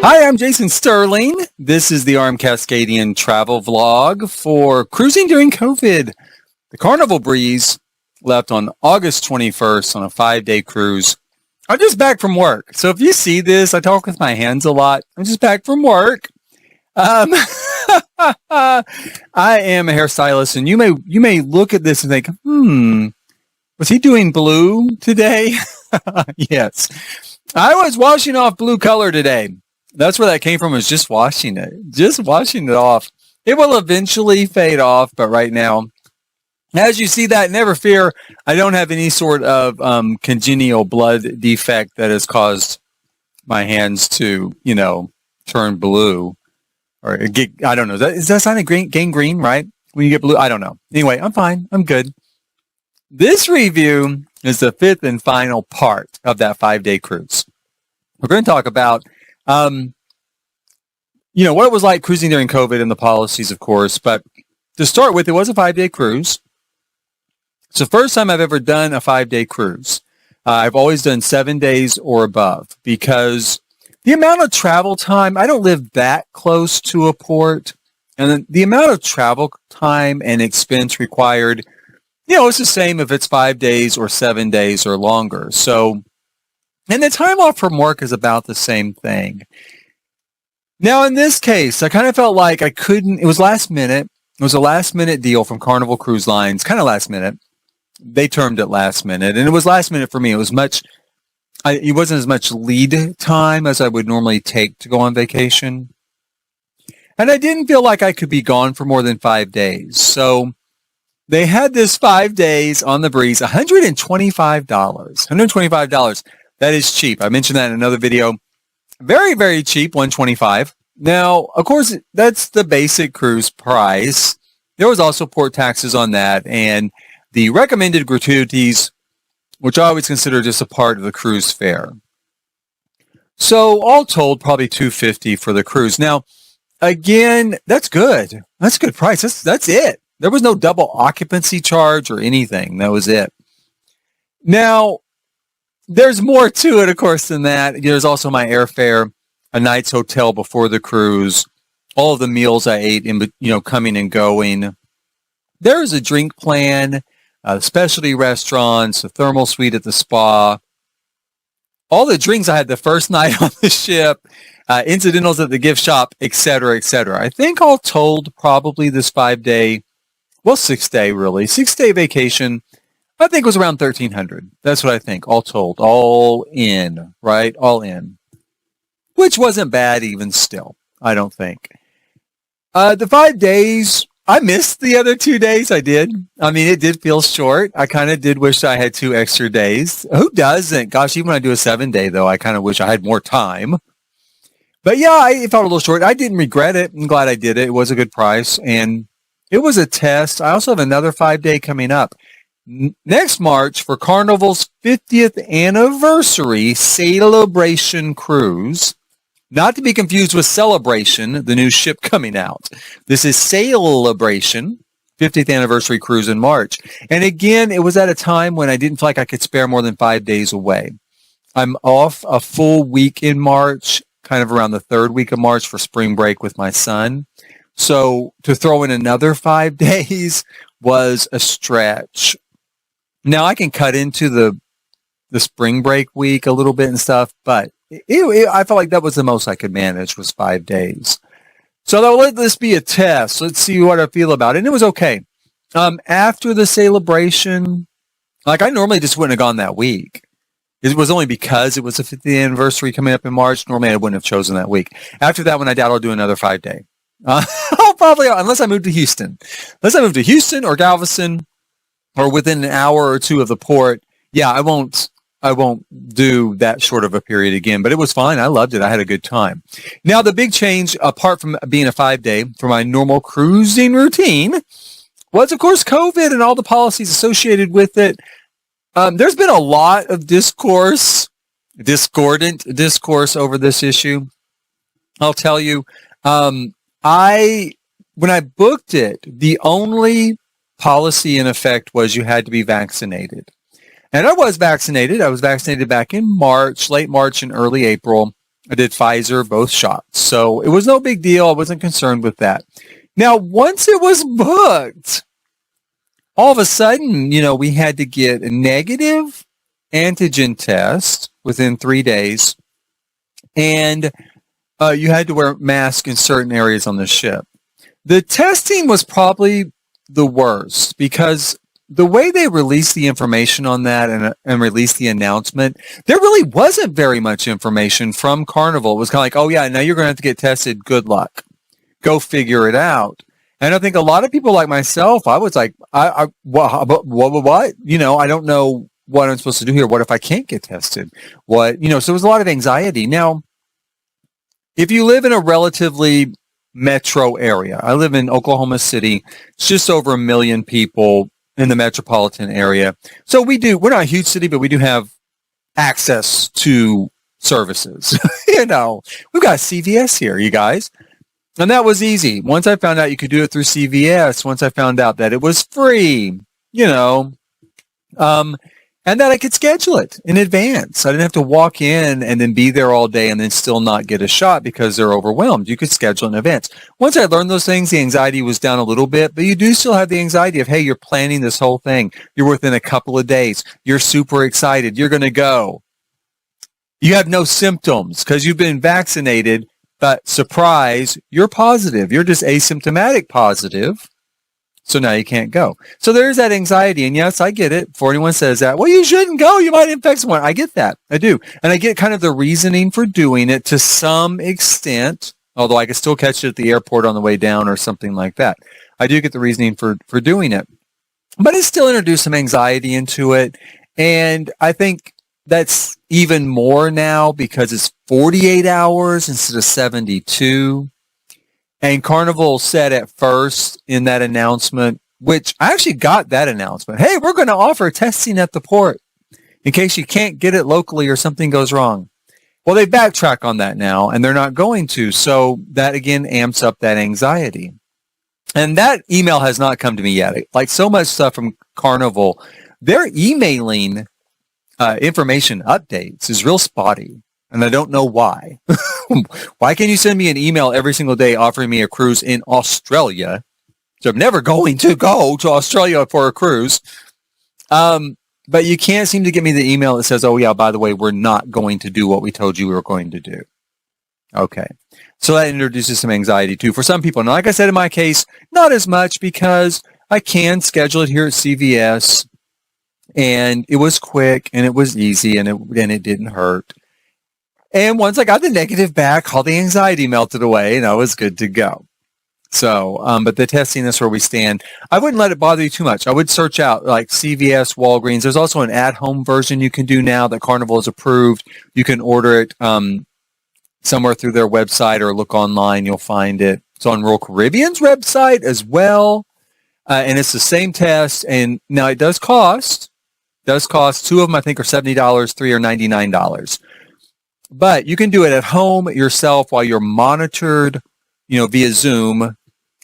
Hi, I'm Jason Sterling. This is the Arm Cascadian travel vlog for cruising during COVID. The Carnival Breeze left on August 21st on a 5-day cruise. I'm just back from work. So if you see this, I talk with my hands a lot. I'm just back from work. I am a hairstylist, and you may look at this and think, was he doing blue today? Yes. I was washing off blue color today. That's where that came from, is just washing it off. It will eventually fade off, but right now, as you see that, never fear, I don't have any sort of congenital blood defect that has caused my hands to, turn blue. Or get, I don't know. Is that sign of gangrene, right? When you get blue? I don't know. Anyway, I'm fine. I'm good. This review is the fifth and final part of that 5-day cruise. We're going to talk about what it was like cruising during COVID and the policies, of course. But to start with, it was a 5-day cruise. It's the first time I've ever done a 5-day cruise. I've always done 7 days or above because the amount of travel time, I don't live that close to a port. And the amount of travel time and expense required, it's the same if it's 5 days or 7 days or longer. So, and the time off from work is about the same thing. Now, in this case, I kind of felt like I couldn't, it was last minute. It was a last minute deal from Carnival Cruise Lines, kind of last minute. They termed it last minute, and it was last minute for me. It wasn't as much lead time as I would normally take to go on vacation. And I didn't feel like I could be gone for more than 5 days. So they had this 5 days on the breeze, $125. $125. That is cheap. I mentioned that in another video. Very, very cheap, $125. Now, of course, that's the basic cruise price. There was also port taxes on that, and the recommended gratuities, which I always consider just a part of the cruise fare. So all told, probably $250 for the cruise. Now, again, that's good. That's a good price. That's it. There was no double occupancy charge or anything. That was it. Now, there's more to it, of course, than that. There's also my airfare, a night's hotel before the cruise, all of the meals I ate in, coming and going. There is a drink plan, specialty restaurants, a thermal suite at the spa. All the drinks I had the first night on the ship, incidentals at the gift shop, etc., etc. I think all told, probably this 6-day vacation, I think it was around $1,300. That's what I think, all told, all in, right? All in, which wasn't bad even still, I don't think. The 5 days, I missed the other 2 days. I did. I mean, it did feel short. I kind of did wish I had 2 extra days. Who doesn't? Gosh, even when I do a 7-day, though, I kind of wish I had more time. But yeah, it felt a little short. I didn't regret it. I'm glad I did it. It was a good price, and it was a test. I also have another 5-day coming up next March for Carnival's 50th anniversary celebration cruise. Not to be confused with Celebration, the new ship coming out. This is Celebration, 50th anniversary cruise in March. And again, it was at a time when I didn't feel like I could spare more than 5 days away. I'm off a full week in March, kind of around the 3rd week of March for spring break with my son. So to throw in another 5 days was a stretch. Now I can cut into the spring break week a little bit and stuff, but I felt like that was the most I could manage, was 5 days. So let this be a test. Let's see what I feel about it. And it was okay. After the celebration, I normally just wouldn't have gone that week. It was only because it was the 50th anniversary coming up in March. Normally I wouldn't have chosen that week. After that one, I doubt I'll do another 5-day. I'll probably, unless I move to Houston. Unless I move to Houston or Galveston or within an hour or two of the port. Yeah, I won't do that short of a period again, but it was fine. I loved it. I had a good time. Now, the big change, apart from being a 5-day for my normal cruising routine, was, of course, COVID and all the policies associated with it. There's been a lot of discordant discourse over this issue. I'll tell you, when I booked it, the only policy in effect was you had to be vaccinated. And I was vaccinated. I was vaccinated back in March, late March and early April. I did Pfizer, both shots. So it was no big deal. I wasn't concerned with that. Now, once it was booked, all of a sudden, we had to get a negative antigen test within 3 days. And you had to wear a mask in certain areas on the ship. The testing was probably the worst because the way they released the information on that and released the announcement, there really wasn't very much information from Carnival. It was kind of like, oh yeah, now you're going to have to get tested. Good luck. Go figure it out. And I think a lot of people like myself, I was like, what? I don't know what I'm supposed to do here. What if I can't get tested? So there was a lot of anxiety. Now, if you live in a relatively metro area, I live in Oklahoma City. It's just over 1 million people in the metropolitan area. So we're not a huge city, but we do have access to services. We've got CVS here, you guys. And that was easy. Once I found out you could do it through CVS, once I found out that it was free, and that I could schedule it in advance. I didn't have to walk in and then be there all day and then still not get a shot because they're overwhelmed. You could schedule in advance. Once I learned those things, the anxiety was down a little bit, but you do still have the anxiety of, hey, you're planning this whole thing. You're within a couple of days. You're super excited. You're going to go. You have no symptoms because you've been vaccinated, but surprise, you're positive. You're just asymptomatic positive. So now you can't go. So there's that anxiety. And yes, I get it. Before anyone says that, well, you shouldn't go. You might infect someone. I get that. I do. And I get kind of the reasoning for doing it to some extent, although I can still catch it at the airport on the way down or something like that. I do get the reasoning for doing it. But it still introduced some anxiety into it. And I think that's even more now because it's 48 hours instead of 72. And Carnival said at first in that announcement, which I actually got that announcement, hey, we're going to offer testing at the port in case you can't get it locally or something goes wrong. Well, they backtrack on that now, and they're not going to. So that, again, amps up that anxiety. And that email has not come to me yet. Like so much stuff from Carnival, their emailing information updates is real spotty. And I don't know why. Why can't you send me an email every single day offering me a cruise in Australia? So I'm never going to go to Australia for a cruise. But you can't seem to get me the email that says, oh, yeah, by the way, we're not going to do what we told you we were going to do. Okay. So that introduces some anxiety, too, for some people. Now, like I said, in my case, not as much because I can schedule it here at CVS. And it was quick and it was easy and it didn't hurt. And once I got the negative back, all the anxiety melted away and I was good to go. So, but the testing, that's where we stand. I wouldn't let it bother you too much. I would search out like CVS, Walgreens. There's also an at-home version you can do now that Carnival has approved. You can order it somewhere through their website or look online. You'll find it. It's on Royal Caribbean's website as well. And it's the same test. And now it does cost. Two of them, I think, are $70. 3 are $99. But you can do it at home yourself while you're monitored, via Zoom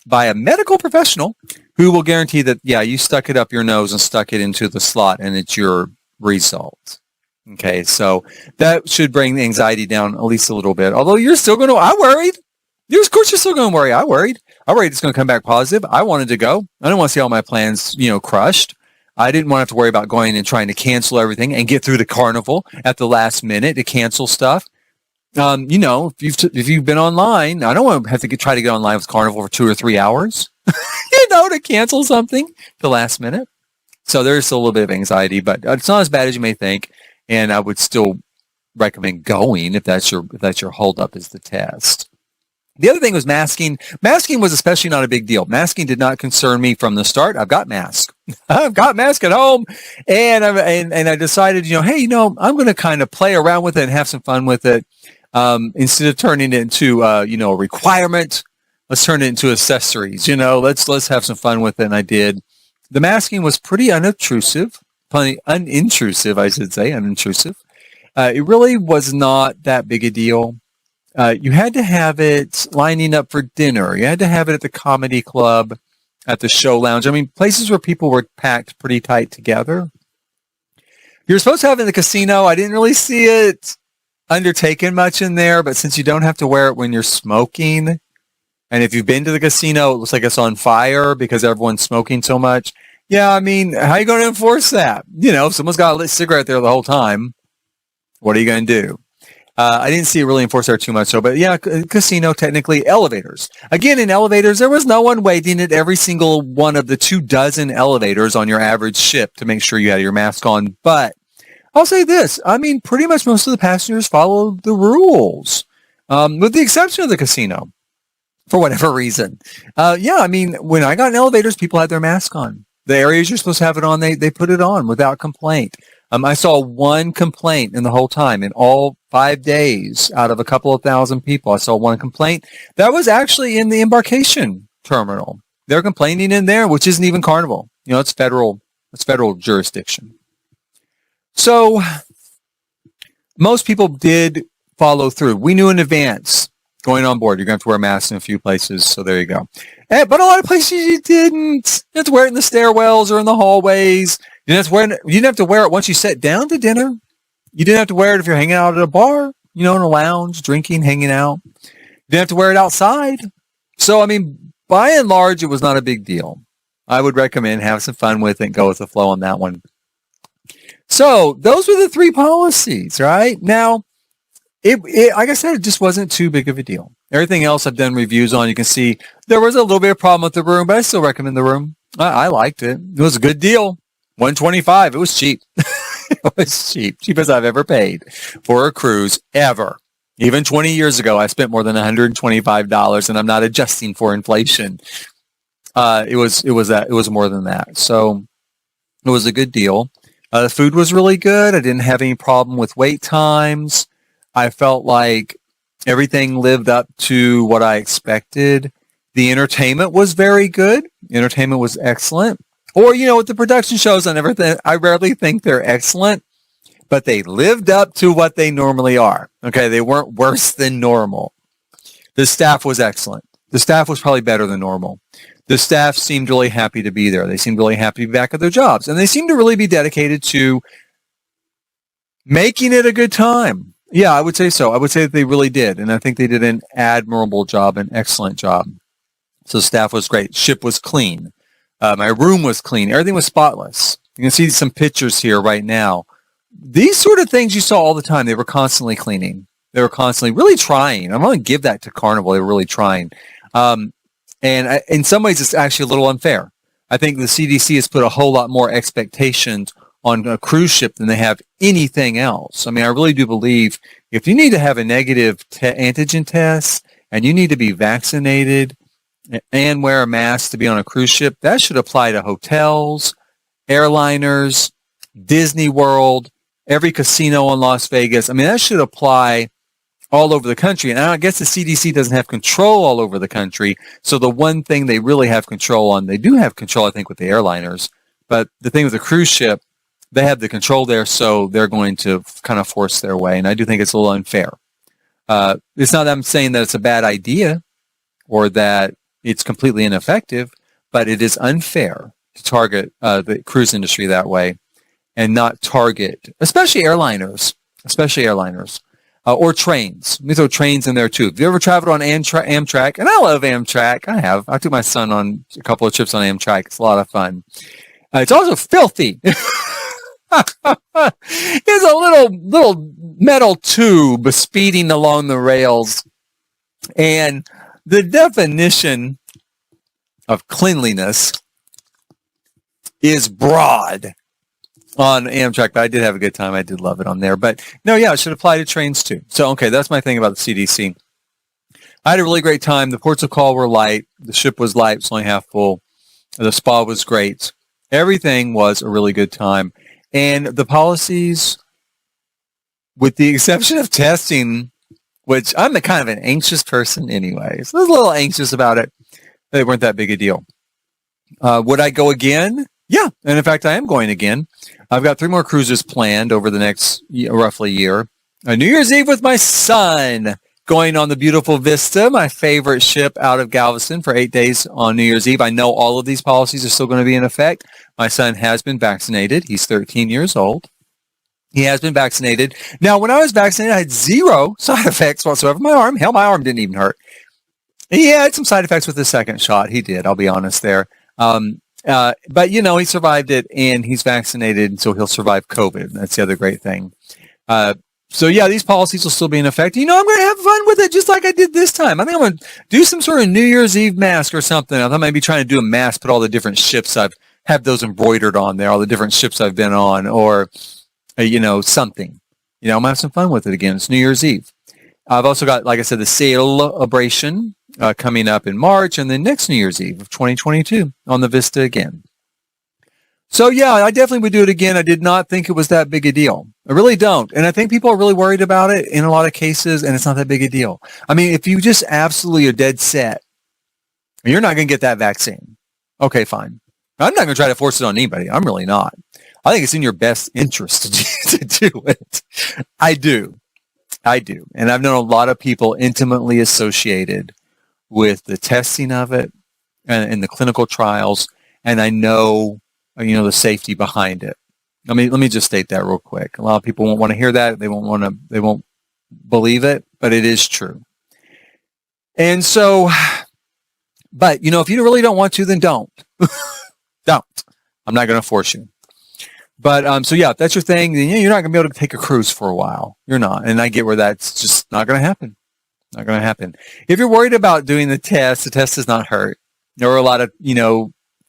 by a medical professional who will guarantee that, yeah, you stuck it up your nose and stuck it into the slot and it's your result. Okay, so that should bring the anxiety down at least a little bit. Although you're still going to, I worried. Of course you're still going to worry. I worried it's going to come back positive. I wanted to go. I don't want to see all my plans, crushed. I didn't want to have to worry about going and trying to cancel everything and get through the Carnival at the last minute to cancel stuff. If you've been online, I don't want to have to try to get online with Carnival for 2 or 3 hours, to cancel something at the last minute. So there's still a little bit of anxiety, but it's not as bad as you may think. And I would still recommend going if that's your holdup is the test. The other thing was masking. Masking was especially not a big deal. Masking did not concern me from the start. I've got mask. I've got mask at home. And I decided, hey, I'm going to kind of play around with it and have some fun with it. Instead of turning it into, a requirement, let's turn it into accessories. Let's have some fun with it. And I did. The masking was pretty unintrusive. I should say, unintrusive. It really was not that big a deal. You had to have it lining up for dinner. You had to have it at the comedy club, at the show lounge. I mean, places where people were packed pretty tight together. You're supposed to have it in the casino. I didn't really see it. undertaken much in there, but since you don't have to wear it when you're smoking, and if you've been to the casino, it looks like it's on fire because everyone's smoking so much. Yeah, I mean, how are you going to enforce that? If someone's got a lit cigarette there the whole time, what are you going to do? I didn't see it really enforced there too much, so, but yeah, casino, technically. Elevators. Again, in elevators, there was no one waiting at every single one of the 24 elevators on your average ship to make sure you had your mask on. But I'll say this. I mean, pretty much most of the passengers followed the rules, with the exception of the casino, for whatever reason. Yeah, I mean, when I got in elevators, people had their mask on. The areas you're supposed to have it on, they put it on without complaint. I saw one complaint in the whole time. In all 5 days out of a couple of thousand people, I saw one complaint. That was actually in the embarkation terminal. They're complaining in there, which isn't even Carnival. It's federal jurisdiction. So most people did follow through. We knew in advance going on board, you're going to have to wear a mask in a few places. So there you go. But a lot of places you didn't. You have to wear it in the stairwells or in the hallways. You didn't have to wear it once you sat down to dinner. You didn't have to wear it if you're hanging out at a bar, in a lounge, drinking, hanging out. You didn't have to wear it outside. So, I mean, by and large, it was not a big deal. I would recommend have some fun with it and go with the flow on that one. So, those were the 3 policies, right? Now, it like I said, it just wasn't too big of a deal. Everything else I've done reviews on, you can see there was a little bit of problem with the room, but I still recommend the room. I liked it. It was a good deal. $125. It was cheap. It was cheap. Cheapest I've ever paid for a cruise ever. Even 20 years ago, I spent more than $125, and I'm not adjusting for inflation. It was more than that. So it was a good deal. The food was really good. I didn't have any problem with wait times. I felt like everything lived up to what I expected. The entertainment was very good. The entertainment was excellent. Or, with the production shows and everything, I rarely think they're excellent, but they lived up to what they normally are. Okay, they weren't worse than normal. The staff was excellent. The staff was probably better than normal. The staff seemed really happy to be there. They seemed really happy to be back at their jobs. And they seemed to really be dedicated to making it a good time. Yeah, I would say so. I would say that they really did. And I think they did an admirable job, an excellent job. So the staff was great. Ship was clean. My room was clean. Everything was spotless. You can see some pictures here right now. These sort of things you saw all the time. They were constantly cleaning. They were constantly really trying. I'm going to give that to Carnival. They were really trying. In some ways, it's actually a little unfair. I think the CDC has put a whole lot more expectations on a cruise ship than they have anything else. I mean, I really do believe if you need to have a negative antigen test and you need to be vaccinated and wear a mask to be on a cruise ship, that should apply to hotels, airliners, Disney World, every casino in Las Vegas. I mean, that should apply all over the country. And I guess the CDC doesn't have control all over the country. So the one thing they really have control on, they do have control, I think, with the airliners. But the thing with the cruise ship, they have the control there, so they're going to kind of force their way. And I do think it's a little unfair. It's not that I'm saying that it's a bad idea or that it's completely ineffective, but it is unfair to target the cruise industry that way and not target, especially airliners, or trains. Let me throw trains in there too. Have you ever traveled on Amtrak? And I love Amtrak. I have. I took my son on a couple of trips on Amtrak. It's a lot of fun. It's also filthy. It's a little metal tube speeding along the rails. And the definition of cleanliness is broad on Amtrak, but I did have a good time. I did love it on there. But no, yeah, it should apply to trains too. So, okay, that's my thing about the CDC. I had a really great time. The ports of call were light. The ship was light. It's only half full. The spa was great. Everything was a really good time. And the policies, with the exception of testing, which I'm a kind of an anxious person anyway, so I was a little anxious about it. They weren't that big a deal. Would I go again? Yeah, and in fact, I am going again. I've got 3 more cruises planned over the next roughly year. New Year's Eve with my son, going on the beautiful Vista, my favorite ship out of Galveston, for 8 days on New Year's Eve. I know all of these policies are still going to be in effect. My son has been vaccinated. He's 13 years old. He has been vaccinated. Now, when I was vaccinated, I had zero side effects whatsoever. My arm didn't even hurt. He had some side effects with the second shot. He did. I'll be honest there. But he survived it, and he's vaccinated, so he'll survive COVID. That's the other great thing. So yeah, these policies will still be in effect. I'm going to have fun with it just like I did this time. I think I'm going to do some sort of New Year's Eve mask or something. I thought maybe trying to do a mask, put all the different ships I've have those embroidered on there, all the different ships I've been on, or something. I'm going to have some fun with it again. It's New Year's Eve. I've also got, like I said, the celebration coming up in March, and then next New Year's Eve of 2022 on the Vista again. So yeah, I definitely would do it again. I did not think it was that big a deal. I really don't. And I think people are really worried about it in a lot of cases, and it's not that big a deal. I mean, if you just absolutely are dead set, you're not going to get that vaccine. Okay, fine. I'm not going to try to force it on anybody. I'm really not. I think it's in your best interest to do it. I do. And I've known a lot of people intimately associated with the testing of it and the clinical trials, and I know, the safety behind it. Let me just state that real quick. A lot of people won't want to hear that. They won't believe it, but it is true. And so, but, if you really don't want to, then don't. Don't. I'm not going to force you. But, so yeah, if that's your thing, then you're not going to be able to take a cruise for a while. You're not. And I get where that's just not going to happen. Not going to happen. If you're worried about doing the test does not hurt. There were a lot of,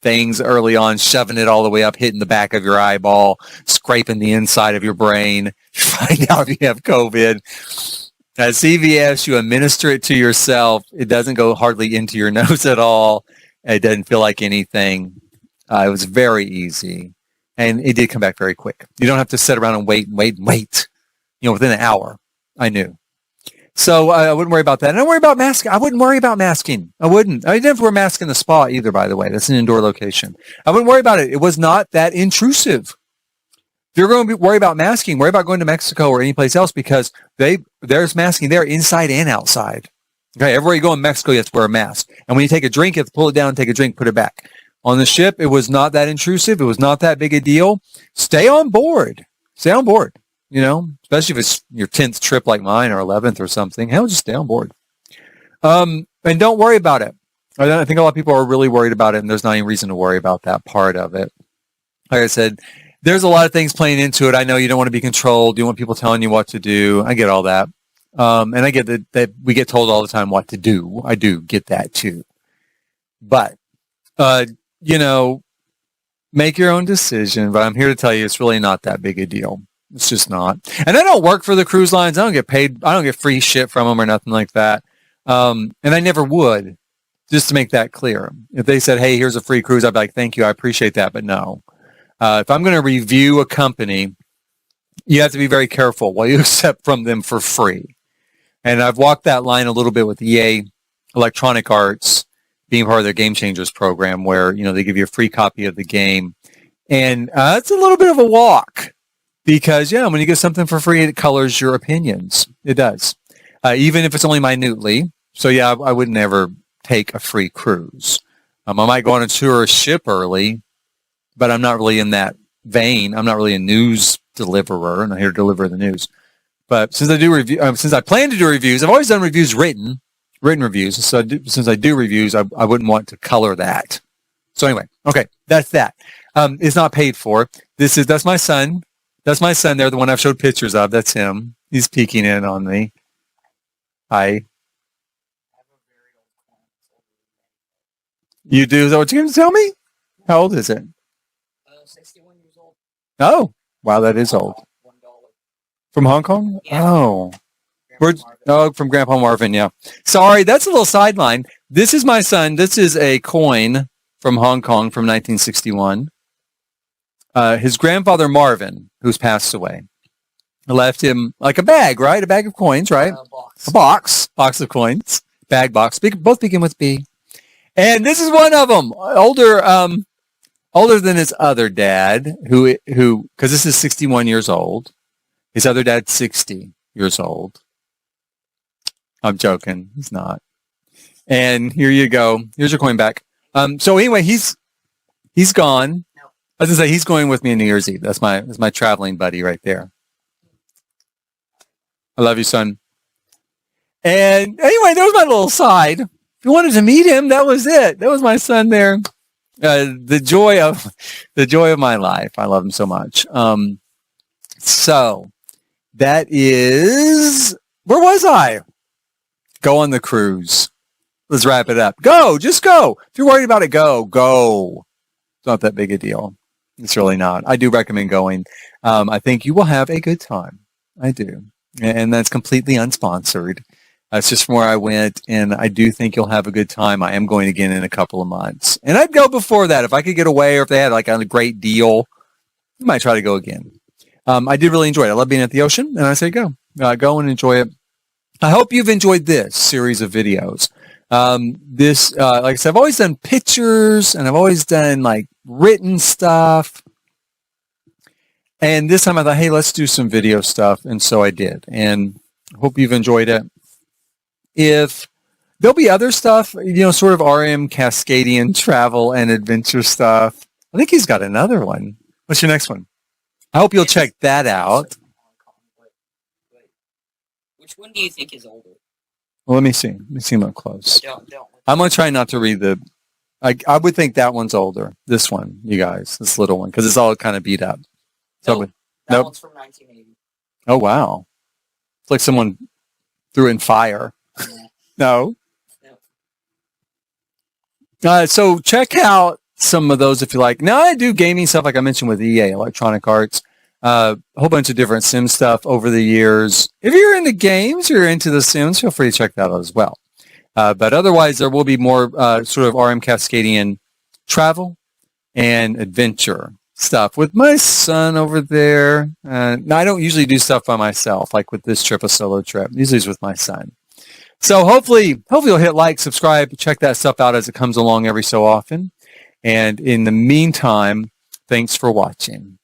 things early on, shoving it all the way up, hitting the back of your eyeball, scraping the inside of your brain, find out if you have COVID. At CVS, you administer it to yourself. It doesn't go hardly into your nose at all. It doesn't feel like anything. It was very easy. And it did come back very quick. You don't have to sit around and wait. Within an hour, I knew. So I wouldn't worry about that. And I wouldn't worry about masking. I wouldn't. I didn't have to wear a mask in the spa either, by the way. That's an indoor location. I wouldn't worry about it. It was not that intrusive. If you're going to worry about masking, worry about going to Mexico or any place else, because there's masking there inside and outside. Okay, everywhere you go in Mexico, you have to wear a mask. And when you take a drink, you have to pull it down, take a drink, put it back. On the ship, it was not that intrusive. It was not that big a deal. Stay on board. Especially if it's your 10th trip like mine or 11th or something. Hell, just stay on board. And don't worry about it. I think a lot of people are really worried about it, and there's not any reason to worry about that part of it. Like I said, there's a lot of things playing into it. I know you don't want to be controlled. You want people telling you what to do. I get all that. And I get that we get told all the time what to do. I do get that too. But, make your own decision. But I'm here to tell you it's really not that big a deal. It's just not. And I don't work for the cruise lines. I don't get paid. I don't get free shit from them or nothing like that. And I never would, just to make that clear. If they said, hey, here's a free cruise, I'd be like, thank you. I appreciate that. But no. If I'm going to review a company, you have to be very careful what you accept from them for free. And I've walked that line a little bit with EA Electronic Arts being part of their Game Changers program, where, they give you a free copy of the game. And it's a little bit of a walk. Because, when you get something for free, it colors your opinions. It does. Even if it's only minutely. So, I would never take a free cruise. I might go on a tour ship early, but I'm not really in that vein. I'm not really a news deliverer. I'm not here to deliver the news. But since I plan to do reviews, I've always done reviews written reviews. So since I do reviews, I wouldn't want to color that. So anyway, okay, that's that. It's not paid for. That's my son. That's my son there, the one I've showed pictures of. That's him. He's peeking in on me. Hi. You do? Is that what you're going to tell me? How old is it? 61 years old. Oh, wow, that is old. $1. From Hong Kong? Yeah. Oh. From Grandpa Marvin, yeah. Sorry, that's a little sideline. This is my son. This is a coin from Hong Kong from 1961. His grandfather, Marvin, who's passed away, left him like a bag, right? A bag of coins, right? Box. A box of coins. Bag box. Both begin with B. And this is one of them. Older than his other dad, who, because this is 61 years old. His other dad's 60 years old. I'm joking. He's not. And here you go. Here's your coin back. So anyway, he's gone. I was gonna say he's going with me on New Year's Eve. That's my traveling buddy right there. I love you, son. And anyway, that was my little side. If you wanted to meet him, that was it. That was my son there. The joy of my life. I love him so much. So that is, where was I? Go on the cruise. Let's wrap it up. Go, just go. If you're worried about it, go. It's not that big a deal. It's really not. I do recommend going. I think you will have a good time. I do. And that's completely unsponsored. It's just from where I went, and I do think you'll have a good time. I am going again in a couple of months. And I'd go before that. If I could get away, or if they had like a great deal, I might try to go again. I did really enjoy it. I love being at the ocean, and I say go. Go and enjoy it. I hope you've enjoyed this series of videos. Like I said, I've always done pictures, and I've always done like written stuff. And this time I thought, hey, let's do some video stuff. And so I did. And I hope you've enjoyed it. If there'll be other stuff, sort of RM Cascadian travel and adventure stuff. I think he's got another one. What's your next one? I hope you'll check that out. Which one do you think is older? Well, let me see. Let me see him up close. Don't. I'm going to try not to read I would think that one's older. This one, you guys. This little one. Because it's all kind of beat up. Nope. That one's from 1980. Oh, wow. It's like someone threw in fire. Yeah. No. So check out some of those if you like. Now I do gaming stuff like I mentioned with EA, Electronic Arts. A whole bunch of different sim stuff over the years. If you're into games, you're into the Sims, feel free to check that out as well. But otherwise, there will be more sort of RM Cascadian travel and adventure stuff with my son over there. Now, I don't usually do stuff by myself, like with this trip, a solo trip. Usually it's with my son. So hopefully you'll hit like, subscribe, check that stuff out as it comes along every so often. And in the meantime, thanks for watching.